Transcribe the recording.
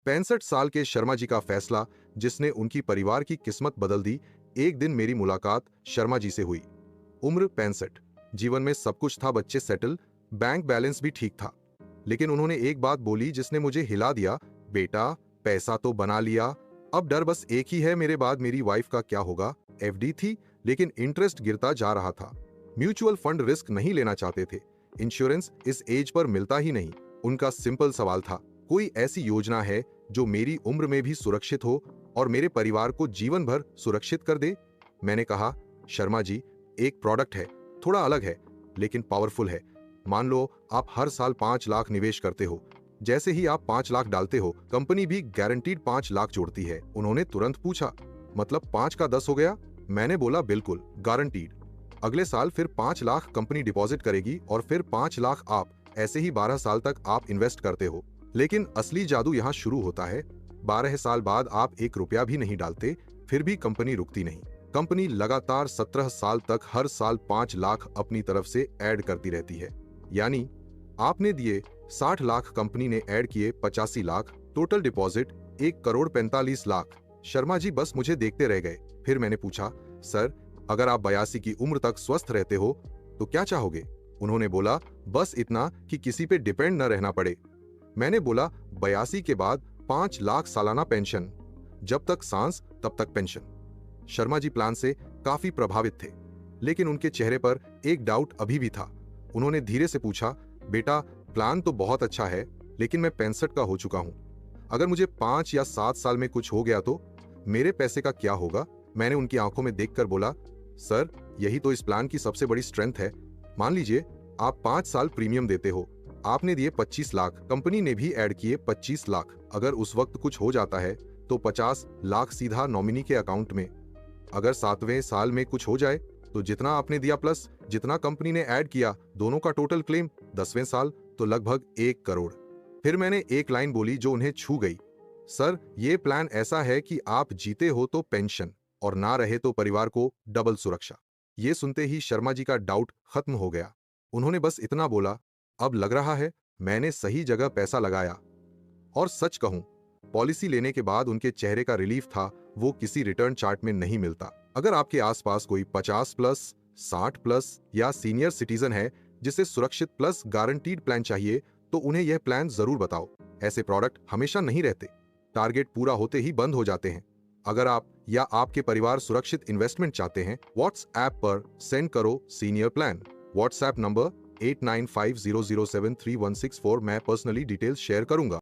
65 साल के शर्मा जी का फैसला जिसने उनकी परिवार की किस्मत बदल दी। एक दिन मेरी मुलाकात शर्मा जी से हुई। उम्र 65, जीवन में सब कुछ था, बच्चे सेटल, बैंक बैलेंस भी ठीक था। लेकिन उन्होंने एक बात बोली जिसने मुझे हिला दिया। बेटा, पैसा तो बना लिया, अब डर बस एक ही है, मेरे बाद मेरी वाइफ का क्या होगा। एफडी थी लेकिन इंटरेस्ट गिरता जा रहा था। म्यूचुअल फंड रिस्क नहीं लेना चाहते थे। इंश्योरेंस इस एज पर मिलता ही नहीं। उनका सिंपल सवाल था, कोई ऐसी योजना है जो मेरी उम्र में भी सुरक्षित हो और मेरे परिवार को जीवन भर सुरक्षित कर दे। मैंने कहा, शर्मा जी, एक प्रोडक्ट है, थोड़ा अलग है लेकिन पावरफुल है। मान लो आप हर साल 5 लाख निवेश करते हो। जैसे ही आप 5 लाख डालते हो, कंपनी भी गारंटीड 5 लाख जोड़ती है। उन्होंने तुरंत पूछा, मतलब 5 का 10 हो गया? मैंने बोला, बिल्कुल, गारंटीड। अगले साल फिर 5 लाख कंपनी डिपॉजिट करेगी और फिर 5 लाख आप। ऐसे ही 12 साल तक आप इन्वेस्ट करते हो। लेकिन असली जादू यहाँ शुरू होता है। 12 साल बाद आप 1 रुपया भी नहीं डालते, फिर भी कंपनी रुकती नहीं। कंपनी लगातार 17 साल तक हर साल 5 लाख अपनी तरफ से ऐड करती रहती है। यानी आपने दिए 60 लाख, कंपनी ने ऐड किए 85 लाख, टोटल डिपॉजिट 1 करोड़ 45 लाख। शर्मा जी बस मुझे देखते रह गए। फिर मैंने पूछा, सर, अगर आप 82 की उम्र तक स्वस्थ रहते हो तो क्या चाहोगे? उन्होंने बोला, बस इतना कि किसी पे डिपेंड न रहना पड़े। मैंने बोला, 82 के बाद 5 लाख सालाना पेंशन, जब तक सांस तब तक पेंशन। शर्मा जी प्लान से काफी प्रभावित थे, लेकिन उनके चेहरे पर एक डाउट अभी भी था। उन्होंने धीरे से पूछा, बेटा, प्लान तो बहुत अच्छा है, लेकिन मैं 65 का हो चुका हूं। अगर मुझे 5 या 7 साल में कुछ हो गया तो मेरे पैसे का क्या होगा? मैंने उनकी आंखों में देखकर बोला, सर, यही तो इस प्लान की सबसे बड़ी स्ट्रेंथ है। मान लीजिए आप 5 साल प्रीमियम देते हो, आपने दिए 25 लाख, कंपनी ने भी ऐड किए 25 लाख। अगर उस वक्त कुछ हो जाता है तो 50 लाख सीधा नॉमिनी के अकाउंट में। अगर 7वें साल में कुछ हो जाए तो जितना आपने दिया प्लस जितना कंपनी ने ऐड किया, दोनों का टोटल क्लेम। 10वें साल तो लगभग 1 करोड़। फिर मैंने एक लाइन बोली जो उन्हें छू गई, सर, ये प्लान ऐसा है कि आप जीते हो तो पेंशन और ना रहे तो परिवार को डबल सुरक्षा। ये सुनते ही शर्मा जी का डाउट खत्म हो गया। उन्होंने बस इतना बोला, अब लग रहा है मैंने सही जगह पैसा लगाया। और सच कहूं, पॉलिसी लेने के बाद उनके चेहरे का रिलीफ था, वो किसी रिटर्न चार्ट में नहीं मिलता। अगर आपके आसपास कोई 50 प्लस, 60 प्लस या सीनियर सिटीजन है जिसे सुरक्षित प्लस गारंटीड प्लान चाहिए, तो उन्हें यह प्लान जरूर बताओ। ऐसे प्रोडक्ट हमेशा नहीं रहते, टारगेट पूरा होते ही बंद हो जाते हैं। अगर आप या आपके परिवार सुरक्षित इन्वेस्टमेंट चाहते हैं, व्हाट्सएप पर सेंड करो सीनियर प्लान। WhatsApp number 8950073164। मैं पर्सनली डिटेल्स शेयर करूंगा।